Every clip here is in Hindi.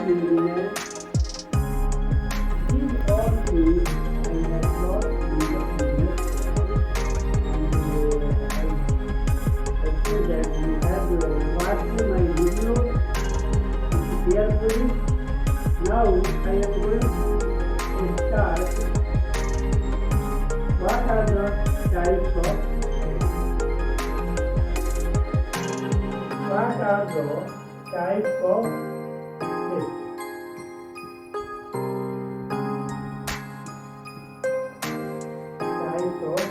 millionaire. These all things I have not in the previous I say that you have watched my video carefully. Now I am going to start. What are the types of What are the types of this? Types of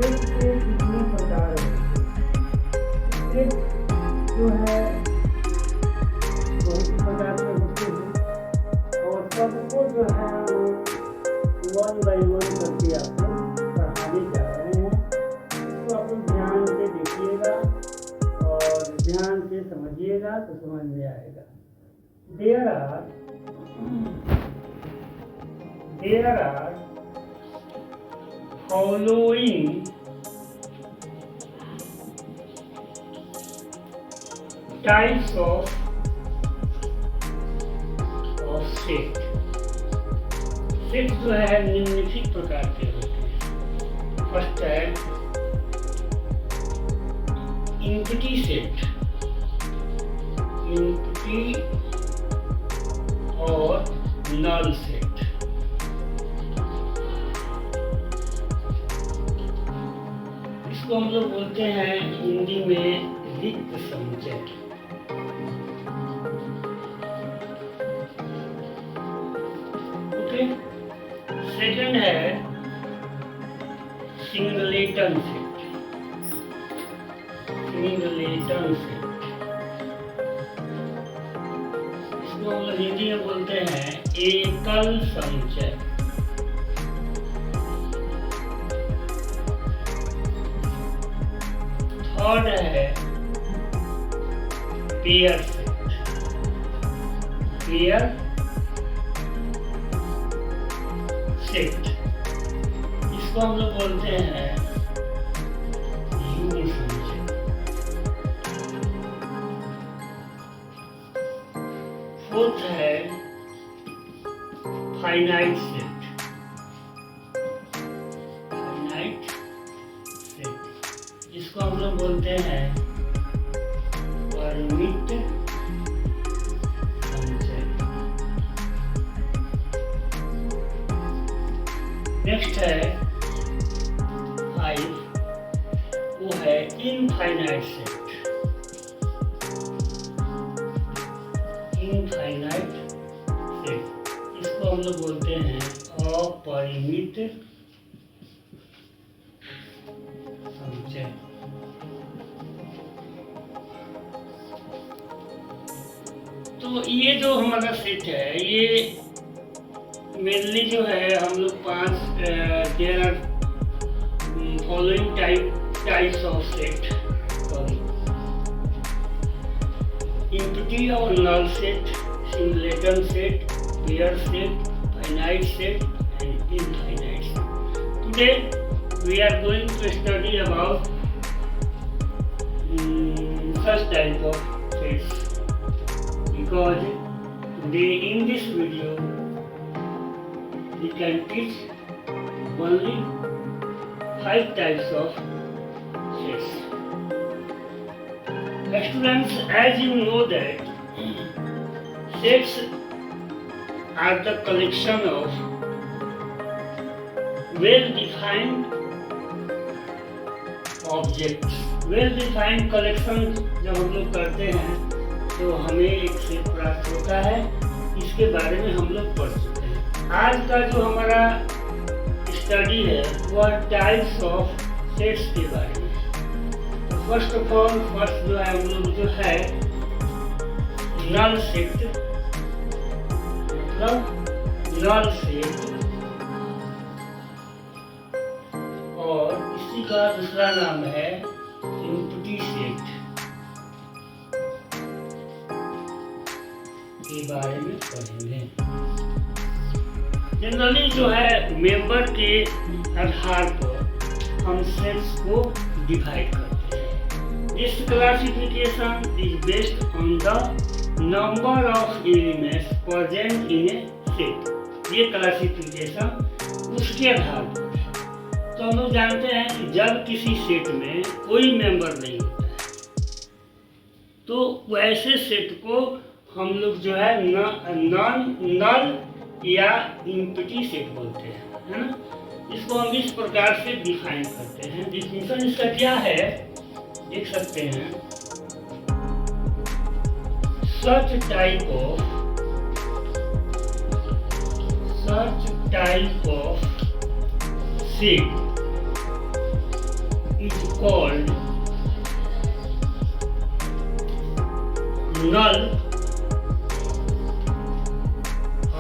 इसके कितने प्रकार हैं? जो है बहुत प्रकार के होते हैं और सबको जो है वन बाई वन करके आपको पढ़ाने जा रहे हैं। तो आप लोग ध्यान से देखिएगा और ध्यान से समझिएगा तो समझ में आएगा। There are following types of set. Set जो है निम्नलिखित प्रकार के होते हैं। फर्स्ट है एम्प्टी सेट, एम्प्टी और नल सेट। इसको हम लोग बोलते हैं हिंदी में रिक्त समुच्चय। ओके, सेकंड है सिंगलेटन सेट, सिंगलेटन सेट। इसको हम लोग हिंदी में बोलते हैं एकल समुच्चय। थर्ड है पेयर सेट, पेयर सेट। इसको हम लोग बोलते हैं यूनि समुच्चय। फोर्थ है फाइनाइट सेट, फाइनाइट सेट। जिसको हम लोग बोलते हैं परिमित समुच्चय। नेक्स्ट है 5, वो है इनफाइनाइट सेट, इनफाइनाइट सेट। इसको हम लोग बोलते हैं अपरिमित समुच्चय। तो ये जो हमारा सेट है, ये मेनली जो है हम लोग 5 there are following types of set, empty और null set, singleton set, pair set, finite set and infinite set. Today we are going to study about such type of sets, because today in this video we can teach only 5 types of sets. Students, as you know that sets are the collection of well-defined objects. well-defined collection जब हम लोग करते हैं तो हमें एक सेट प्राप्त होता है। इसके बारे में हम लोग पढ़ चुके हैं। आज का जो हमारा स्टडी है वह टाइप्स ऑफ सेट्स के बारे में। तो फर्स्ट ऑफ ऑल जो है हम लोग जो है नल सेट, मतलब नल सेट। और इसी का दूसरा नाम है एम्प्टी सेट के बारे में पढ़ेंगे। जनरली जो है मेंबर के आधार पर हम सेट्स को डिवाइड करते हैं। This classification is based on the number of elements present in A set. ये क्लासिफिकेशन उसके आधार पर है। तो हम लोग जानते हैं कि जब किसी सेट में कोई मेंबर नहीं होता है तो वैसे सेट को हम लोग जो है नल या एम्प्टी सेट बोलते हैं, है ना। इसको हम इस प्रकार से डिफाइन करते हैं। डिफिनेशन इसका क्या है देख सकते हैं। Such type of set is called null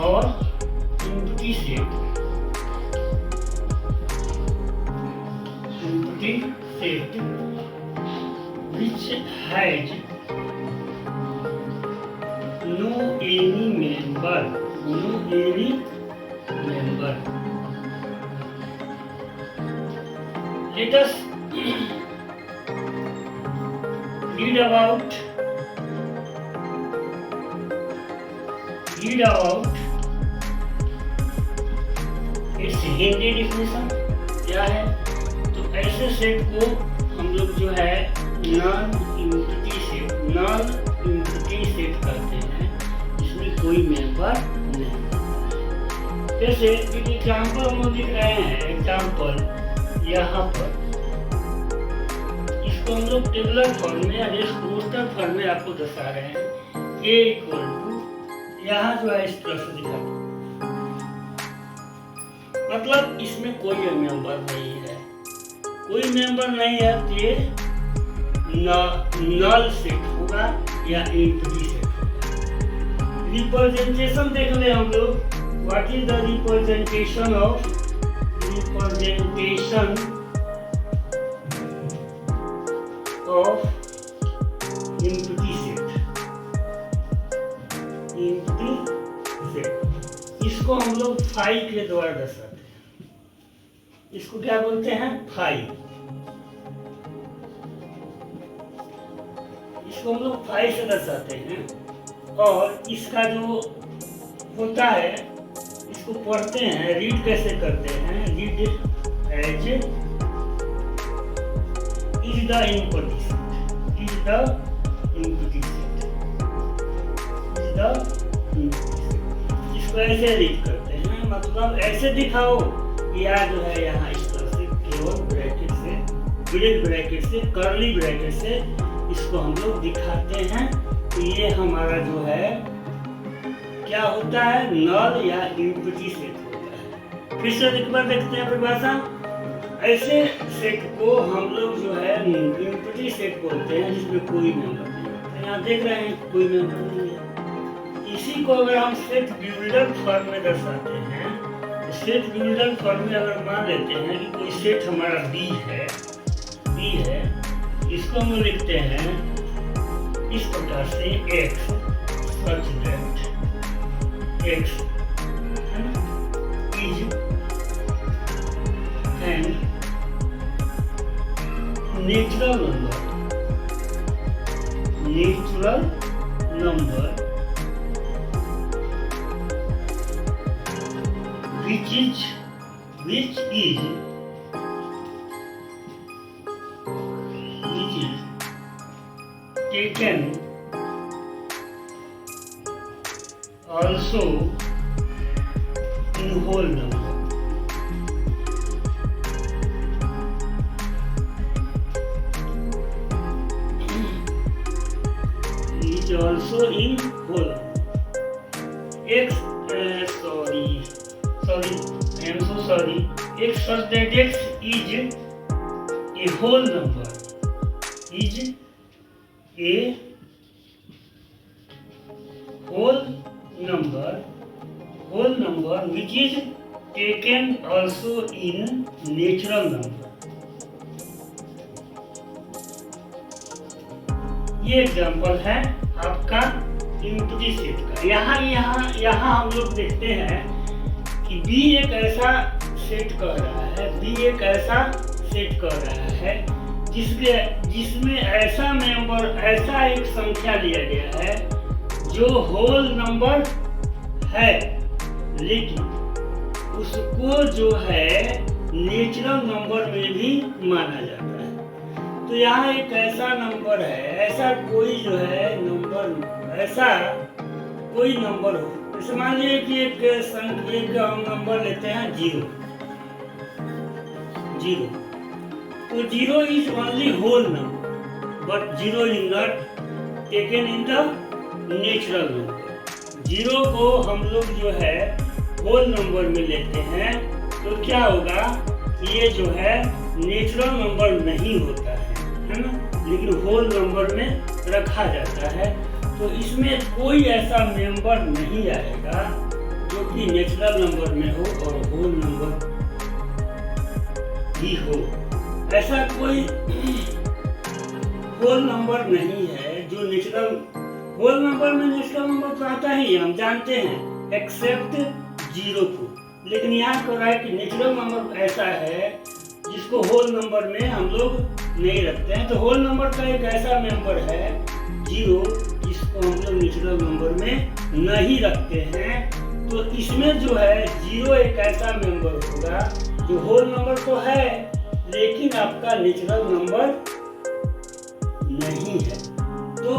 or empty set which has no any member. Let us read about it's Hindi definition क्या है। तो ऐसे सेट को हम लोग जो है नॉन एम्प्टी सेट कहते हैं जिसमें कोई मेंबर नहीं। जैसे एक एग्जाम्पल हम लोग लिख रहे हैं, एग्जाम्पल यहाँ पर इसको हम लोग टेबुलर फॉर्म में या रोस्टर फॉर्म में आपको दर्शा रहे हैं। A इक्वल टू यहाँ जो है इस तरह से दिखा, मतलब इसमें कोई मेंबर नहीं है, तो ये नल सेट होगा या एम्प्टी सेट होगा। रिप्रेजेंटेशन देख ले हम लोग। What is the representation of empty set. इसको हम लोग फाई के द्वारा दर्शाते हैं। इसको क्या बोलते हैं? फाई। इसको हम लोग फाई से दर्शाते हैं। और इसका जो होता है इसको पढ़ते हैं, रीड कैसे करते हैं? Read as is the empty set. इसको ऐसे रीड करते हैं, मतलब ऐसे दिखाओ या जो है यहाँ इस तरह से केवल ब्रैकेट से, ब्रैकेट से, कर्ली ब्रैकेट से इसको हम लोग दिखाते हैं। तो ये हमारा जो है क्या होता है? नल या एम्प्टी सेट होता है। फिर से एक बार देखते हैं परिभाषा। ऐसे सेट को हम लोग जो है एम्प्टी सेट बोलते हैं जिसमें कोई मेंबर नहीं होता। यहाँ देख रहे हैं कोई मेंबर नहीं है। इसी को अगर हम सेट बिल्डर फॉर्म में दर्शाते हैं, तो सेट बिल्डर फॉर्म में अगर मान लेते हैं कि कोई सेट हमारा B है, इसको हम लिखते हैं इस प्रकार से X such that X is an natural number which is taken also in whole number. Is also in whole. X I am so sorry. X such that X is a whole number. Is a whole number which is taken also in natural number. ये एग्जाम्पल है आपका एम्प्टी सेट का। यहाँ हम लोग देखते हैं कि B एक ऐसा सेट कह रहा है जिसमें ऐसा मेंबर, ऐसा एक संख्या लिया गया है जो होल नंबर है, लेकिन उसको जो है नेचुरल नंबर में भी माना जाता है। तो यहाँ एक ऐसा नंबर है, ऐसा कोई जो है नंबर, ऐसा कोई नंबर हो, जैसे मान लीजिए कि एक हम नंबर लेते हैं 0। तो 0 is only whole number, but 0 is not taken in the natural number. 0 को हम लोग जो है होल नंबर में लेते हैं, तो क्या होगा, ये जो है नेचुरल नंबर नहीं होता है ना, लेकिन होल नंबर में रखा जाता है। तो इसमें कोई ऐसा मेंबर नहीं आएगा जो कि नेचुरल नंबर में हो और होल नंबर भी हो। ऐसा कोई होल नंबर नहीं है जो नेचुरल, होल नंबर में नेचुरल नंबर तो आता ही, हम जानते हैं, एक्सेप्ट 0 को। लेकिन यहाँ कह रहा है कि नेचुरल नंबर ऐसा है जिसको होल नंबर में हम लोग नहीं रखते हैं। तो होल नंबर का एक ऐसा मेंबर है 0 जिसको हम लोग नेचुरल नंबर में नहीं रखते हैं। तो इसमें जो है 0 एक ऐसा मेंबर होगा जो होल नंबर तो है लेकिन आपका नेचुरल नंबर नहीं है। तो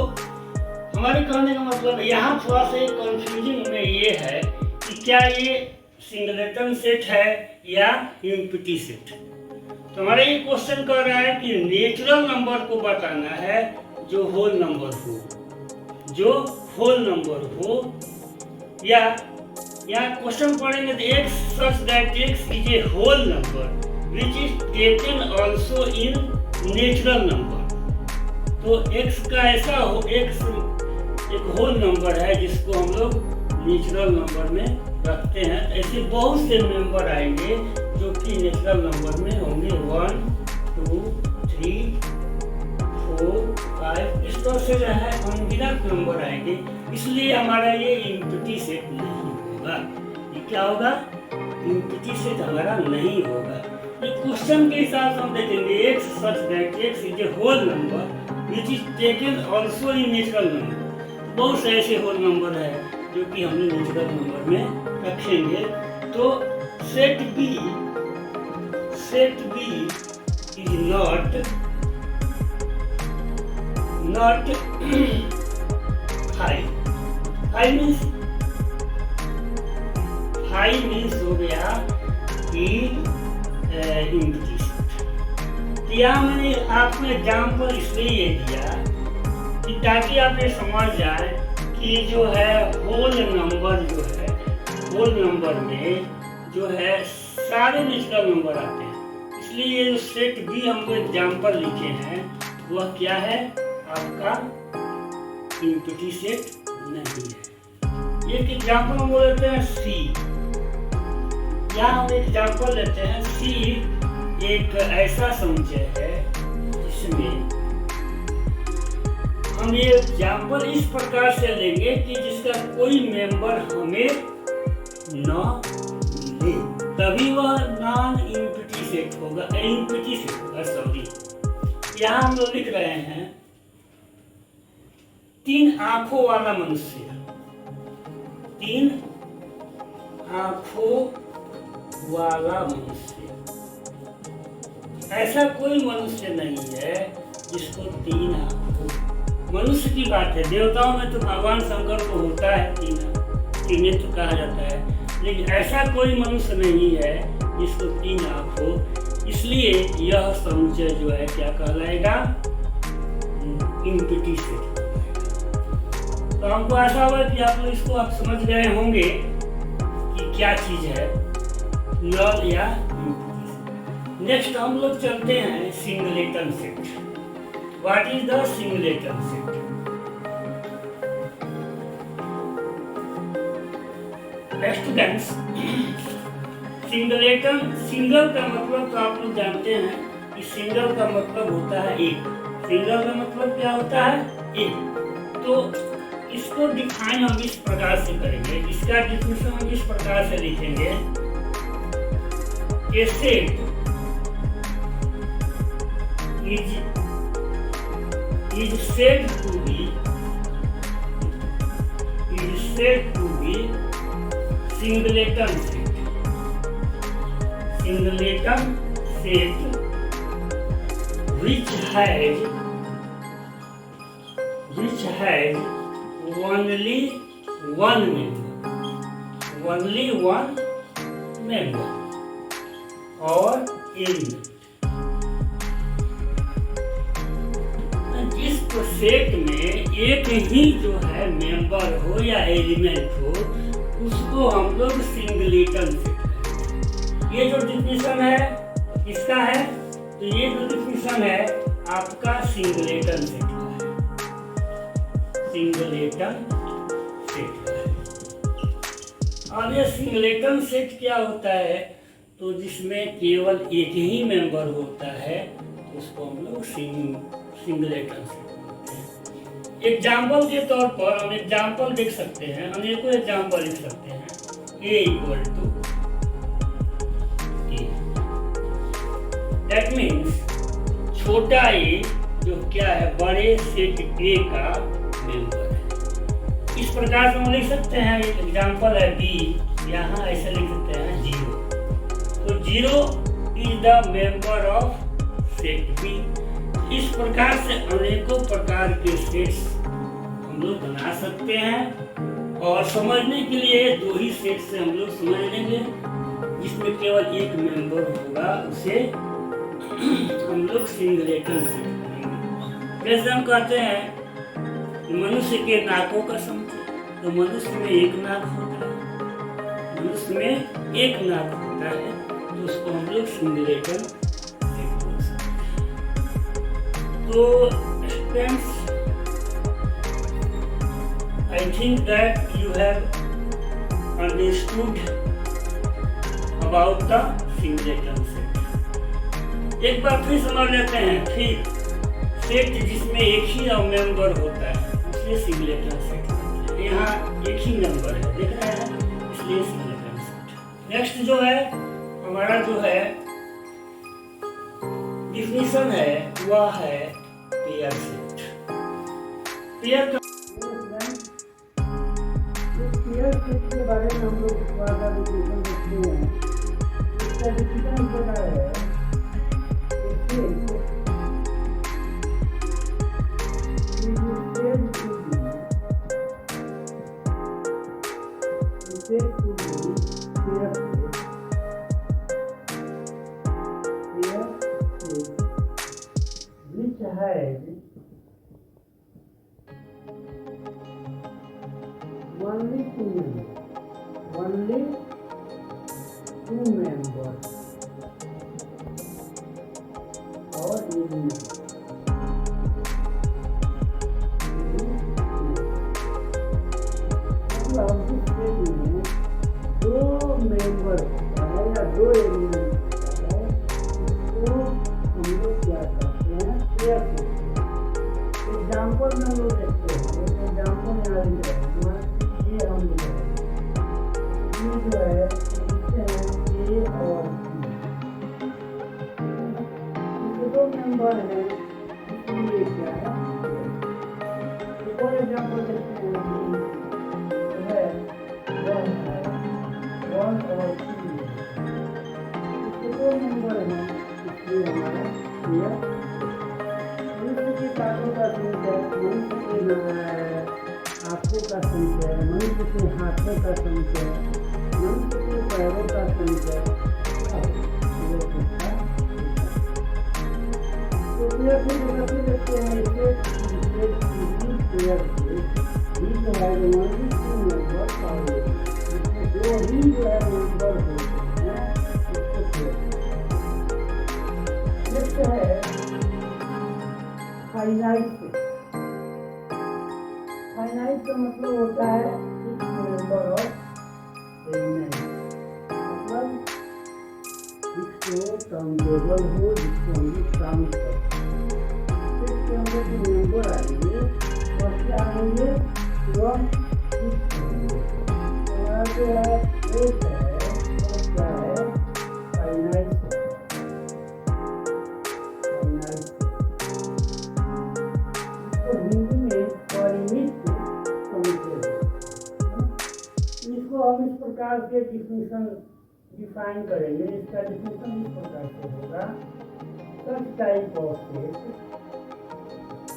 हमारे कहने का मतलब यहाँ थोड़ा सा कंफ्यूजिंग में ये है कि क्या ये सिंगलेटन सेट है या एम्प्टी सेट। तो हमारा ये क्वेश्चन कर रहा है कि नेचुरल नंबर को बताना है जो होल नंबर हो, या क्वेश्चन पढ़ेंगे तो x such that x is a whole number which is taken also in natural number। तो x का ऐसा हो, x एक होल नंबर है जिसको हम लोग नेचुरल नंबर में रखते हैं। ऐसे बहुत से मेंबर आएंगे जो कि नेचुरल नंबर में होंगे, 1 2 3 4 5, इस तरह से जो है अनगिनत नंबर आएंगे। इसलिए हमारा ये एम्प्टी सेट नहीं होगा। ये क्या होगा, एम्प्टी सेट हमारा नहीं होगा। ये क्वेश्चन के हिसाब से हम देखेंगे x such that x is a whole number which is taken also in natural number। बहुत से ऐसे होल नंबर है जो कि हमने नेचुरल नंबर में रखेंगे। तो set B is not 5 means हो गया कि एम्प्टी सेट। यहाँ मैंने आपको एग्जाम्पल इसलिए ये दिया कि ताकि आप ये समझ जाए कि जो है होल नंबर में जो है सारे नेचुरल नंबर आते हैं। इसलिए ये जो सेट बी हम लोग एग्जाम्पल लिखे हैं वह क्या है, आपका एम्प्टी सेट नहीं है। एक एग्जाम्पल हम लेते हैं सी। यहाँ हम एग्जाम्पल लेते हैं सी एक ऐसा संचय है जिसमें हम ये एग्जाम्पल इस प्रकार से लेंगे कि जिसका कोई मेंबर हमें न मिले, तभी वह नॉन एम्प्टी सेट होगा, सॉरी। यहाँ हम लोग लिख रहे हैं 3 आंखों वाला मनुष्य, 3 आंखों वाला मनुष्य। ऐसा कोई मनुष्य नहीं है जिसको 3 आंखों, मनुष्य की बात है, देवताओं में तो भगवान शंकर को होता है 3 नेत्र कहा जाता है, लेकिन ऐसा कोई मनुष्य नहीं है जिसको 3 आंख हो। इसलिए यह समुच्चय जो है क्या कहलाएगा, एम्प्टी सेट। तो हमको आशा हुआ कि आप लोग इसको आप समझ गए होंगे कि क्या चीज है नल या एम्प्टी सेट। नेक्स्ट हम लोग चलते हैं singleton set. What is the singleton set? Students, singleton, single का मतलब तो आप लोग जानते हैं कि सिंगल का मतलब होता है एक। सिंगल का मतलब क्या होता है, एक। तो इसको डिफाइन हम इस प्रकार से करेंगे, इसका डिफिनेशन हम इस प्रकार से लिखेंगे, ए set is said to be singleton set. Singleton set which has only one member or element. जिस सेट में एक ही जो है मेंबर हो या एलिमेंट हो उसको हम लोग सिंगलेटन सेट कहते हैं। ये जो डिफिनेशन है किसका है? तो ये जो डिफिनेशन है आपका सिंगलेटन सेट का है। सिंगलेटन सेट का है। और ये सिंगलेटन सेट क्या होता है? तो जिसमें केवल एक ही मेंबर होता है उसको हम लोग सिंगलेटन सेट बोलते हैं। एग्जाम्पल के तौर पर हम एग्जाम्पल देख सकते हैं, अनेकों एग्जाम्पल लिख सकते हैं। A equal to A, that means छोटा a जो क्या है बड़े सेट A का मेंबर है। इस प्रकार से हम लिख सकते हैं। एक एग्जाम्पल है B, यहाँ ऐसे लिख सकते हैं 0। तो 0 is the member of set B। इस प्रकार से अनेकों प्रकार के सेट्स हम लोग बना सकते हैं। और समझने के लिए दो ही सेट से हम लोग समझ लेंगे। जिसमें केवल एक मेंबर होगा उसे हम लोग सिंगलेटन सेट करेंगे। जैसे हम कहते हैं मनुष्य के नाकों का समुच्चय, तो मनुष्य में एक नाक होता है, मनुष्य में एक नाक होता है, तो उसको हम लोग सिंगलेटन सेट बोल सकते हैं। तो students, I think that you have understood about the singleton set. एक बार फिर समझ लेते हैं। फिर सेट जिसमें एक ही मेंबर होता है उसे सिंगलेटन सेट कहते हैं। यहाँ एक ही मेंबर है, देख रहे हैं, इसलिए सिंगलेटन सेट। नेक्स्ट जो है हमारा जो है डिफिनेशन है वह है पेयर सेट। पेयर का पेयर सेट के बारे में हम लोग थोड़ा सा डिफिनेशन देखते हैं। इसका डिफिनेशन इस प्रकार है only two members or element. मतलब इस सेट में दो मेंबर है या दो एलिमेंट है, तो हम लोग क्या करते हैं पेयर सेट। एग्जाम्पल में हम लोग देखते हैं। एग्जाम्पल यहाँ लिख रहे हैं, ये हम लिख रहे हैं जो है लिखते हैं A और B, दो मेंबर हैं, इसलिए क्या है। एक और एग्जाम्पल देखते हैं जो है 1 और 2, इसके दो मेंबर हैं, इसलिए हमारा पेयर। मनुष्य के काटों का संख्या, मनुष्य के आंखों का संख्या, मनुष्य के हाथों का संख्या, मनुष्य के पैरों का संख्या, तो पेयर से कैसे देखते हैं इसे पेयर से ही जो है ओनली टू मेंबर और इसमें दो ही जो है मेंबर होते हैं उसको पेयर। नेक्स्ट है फाइनाइट सेट। फाइनाइट का मतलब होता है मेंबर ऑफ एलिमेंट, मतलब जिसको काउंटेबल हो, जिसको हम लोग काउंट कर इसके अंदर जो मेंबर आएंगे और क्या आएंगे वह हमारा जो है सेट है और क्या है फाइनाइट सेट। फाइनाइट सेट से डिफिनीशन डिफाइन करेंगे। इसका डिफिनीशन इस प्रकार से होगा, first type of set,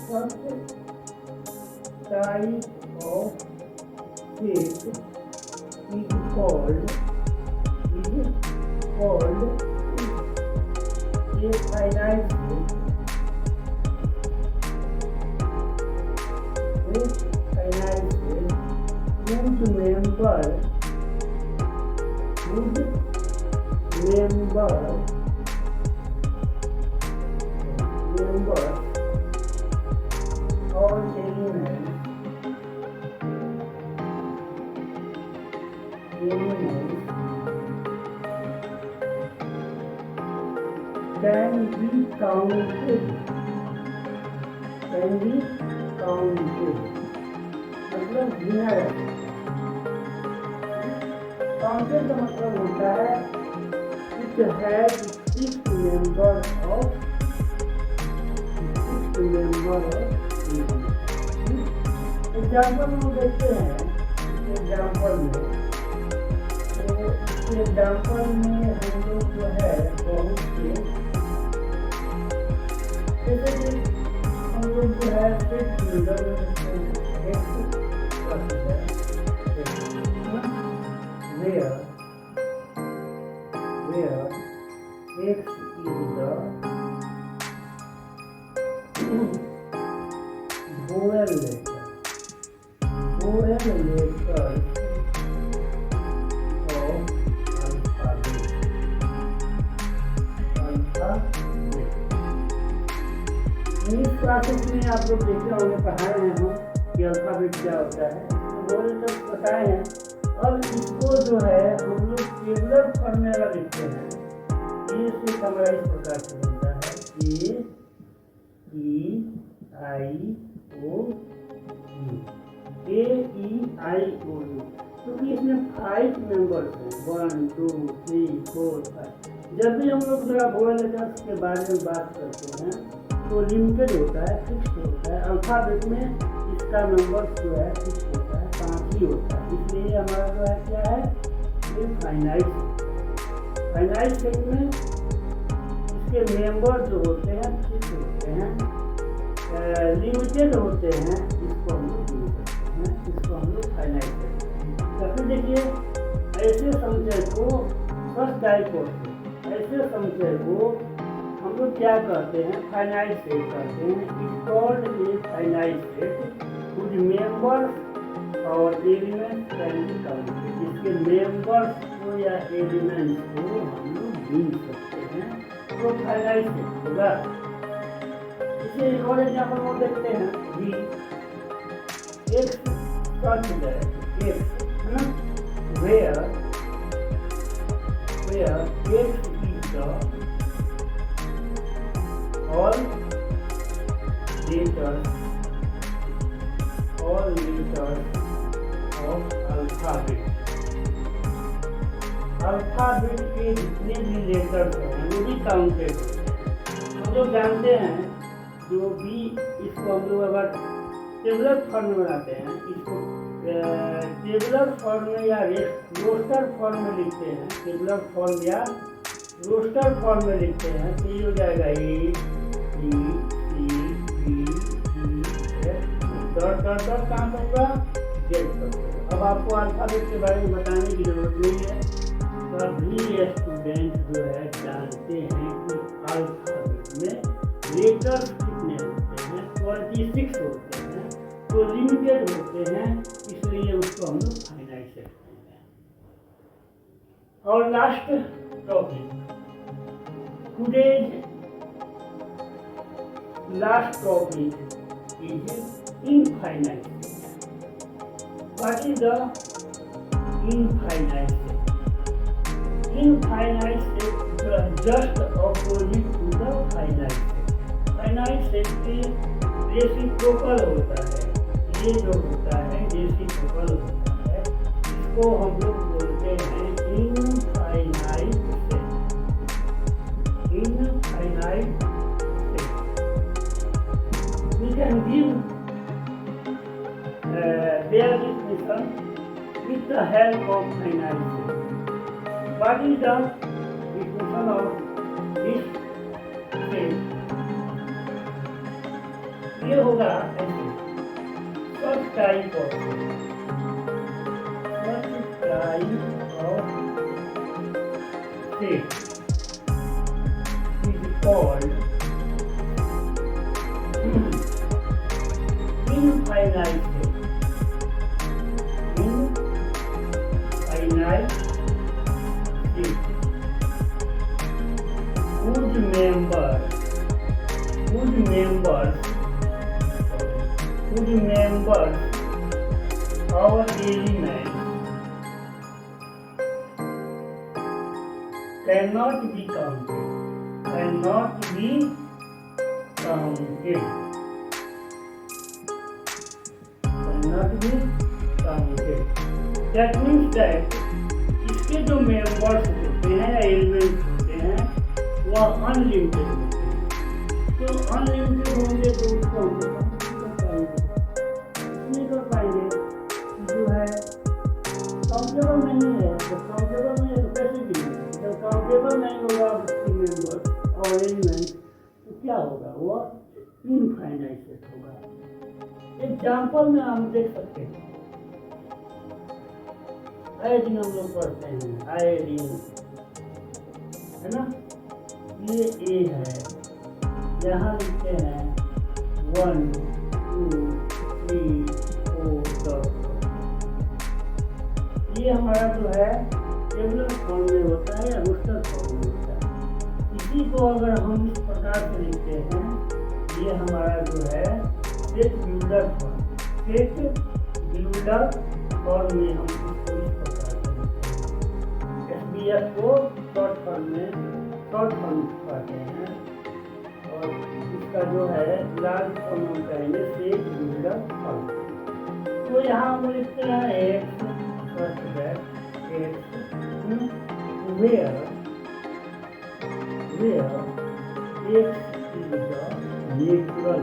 first type of set is called a finite set, whose members or elements can be counted, मतलब गिना जा सकता है। काउंटेड का मतलब होता है it has 6 member of example में देखते हैं। एग्जाम्पल में हम लोग जो है बहुत से, जैसे कि हम लोग जो है set builder where x is the vowel letter of alphabet। English classes में आप लोग देखे होंगे, पढ़ाए हैं हम कि अल्फाबेट क्या होता है, तो वो सब बताए हैं। अब इसको जो है हम लोग टेबुलर फॉर्म में लिखते हैं। ये से हमारा इस प्रकार से बनता है A-E-I-O-U, क्योंकि इसमें 5 मेंबर्स हैं, 1 2 3 4 5। जब भी हम लोग जरा वोवेल लेटर्स के बारे में बात करते हैं तो लिमिटेड होता है, फिक्स होता है। अल्फाबेट में इसका नंबर जो है फिक्स होता है, 5 ही होता है। इसलिए हमारा जो है क्या है, ये फाइनाइट सेट में इसके मेंबर जो होते हैं फिक्स होते हैं, लिमिटेड होते हैं, इसको हम लोग यूज करते हैं, इसको हम लोग फाइनाइट करते हैं। तो फिर देखिए ऐसे संख्या को फर्स्ट टाइप होते हैं, ऐसे संख्या को हम लोग क्या कहते हैं, फाइनाइट सेट कहते हैं। It's called a finite set whose members और एलिमेंट्स कैन बी काउंटेड। इसके मेंबर्स को या एलिमेंट्स को हम लोग गिन सकते हैं, तो फाइनाइट सेट होगा। इसे एक और एग्जाम्पल में देखते हैं भी, एक्स सर्च है, एक्स है ना, where X is the all letters of alphabet। Alphabet के जितने भी लेटर्स हैं वो भी काउंटेड होते हैं। हम लोग जानते हैं जो भी इसको हम लोग अगर टेबुलर फॉर्म में बनाते हैं, इसको टेबुलर फॉर्म में या रोस्टर फॉर्म में लिखते हैं, टेबुलर फॉर्म या रोस्टर फॉर्म में लिखते हैं, तो ये हो जाएगा A B C D E F, dot dot dot कहाँ पर होगा, जेड पर। अब आपको अल्फाबेट के बारे में बताने की जरूरत नहीं है, सभी स्टूडेंट जो है जानते हैं कि अल्फाबेट में लेटर्स कितने होते हैं, 26 होते हैं, तो लिमिटेड होते हैं, इसलिए उसको हम लोग फाइनाइट सेट कहते हैं। और last topic, today's last topic is infinite set। What is the infinite set? Infinite set is just opposite to the finite set। finite set के रेसिप्रोकल होता है, ये जो होता है रेसिप्रोकल होता है, इसको हम लोग बोलते हैं infinite set. Infinite we can give their definition with the help of finite set। what is the equation of this state? ये होगा ऐसे, such type of state is called infinite state. Infinite state whose members or elements cannot be counted. That means that इसके जो मेंबर्स होते हैं या एलिमेंट्स होते हैं वह अनलिमिटेड होते हैं। तो अनलिमिटेड होंगे तो उसको हम नहीं कर पाएंगे। जो है काउंटेबल नहीं है, जब काउंटेबल नहीं है तो कैसे भी नहीं, जब काउंटेबल नहीं होगा उसके मेंबर्स और एलिमेंट तो क्या होगा, वह इनफाइनाइट सेट होगा। एग्जाम्पल में हम देख सकते हैं, आयोडीन हम लोग पढ़ते हैं, आयोडीन है ना, ये ए है, यहाँ लिखते हैं 1 2 3 4 ये हमारा जो है टेबुलर फॉर्म में होता है या रोस्टर फॉर्म में होता है। इसी को अगर हम इस प्रकार से लिखते हैं, ये हमारा जो है सेट बिल्डर फॉर्म में हम इसको इस प्रकार से लिखते हैं। SBF को शॉर्ट फॉर्म कहते हैं और इसका जो है लार्ज फॉर्म हम कहेंगे सेट बिल्डर फॉर्म। तो यहाँ हम लिखते हैं x first that x where x is the natural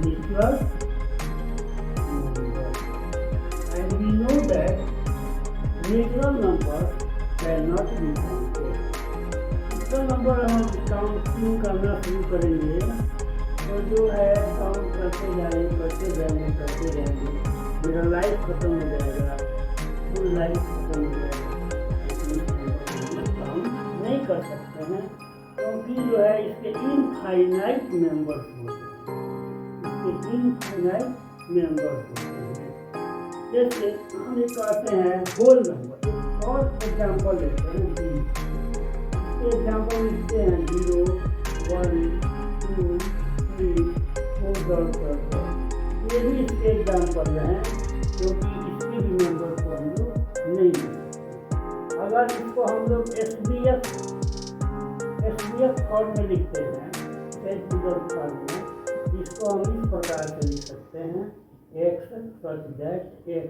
number and we know that natural number cannot be counted. इसका नंबर हम काउंटिंग करना शुरू करेंगे तो जो है काउंट करते जाएंगे मेरा लाइफ खत्म हो जाएगा, फुल लाइफ खत्म हो जाएगा, काउंट नहीं कर सकते हैं क्योंकि जो है इसके इनफाइनाइट मेंबर्स होते हैं। जैसे हम ये कहते हैं होल नंबर। एक और एग्जाम्पल लेते हैं, इसके एग्जाम्पल लिखते हैं 0 1 2 3 4 ये भी इसके एग्जाम्पल हैं क्योंकि इसके भी मेंबर को हम लोग नहीं लिख सकते। अगर इसको हम लोग SBF फॉर्म में लिखते हैं, सेट बिल्डर फॉर्म में, इसको हम इस प्रकार से लिख सकते हैं x such that x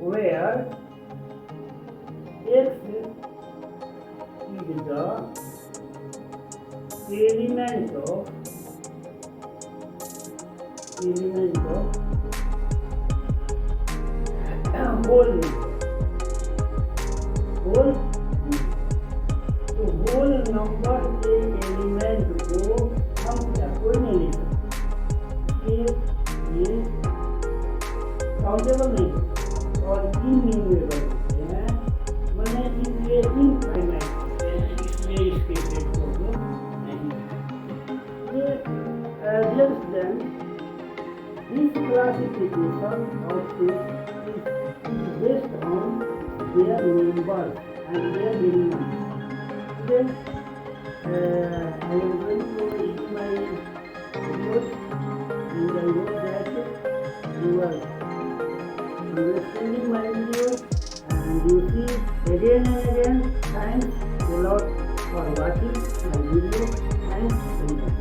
where x is the element of whole number। तो होल नंबर के एलिमेंट को हम क्या कोई नहीं लिख सकते, ये काउंटेबल नहीं और इनन्यूमेरेबल होते हैं, मैंने इसलिए इनफाइनाइट होते हैं, इसलिए इसके सेट को नहीं ये then this classification of states is based on their numbers and their minimum. Then I am going to read my videos and I hope that you are understanding my videos and you see again and again. Thanks a lot for watching my video. Thanks very much.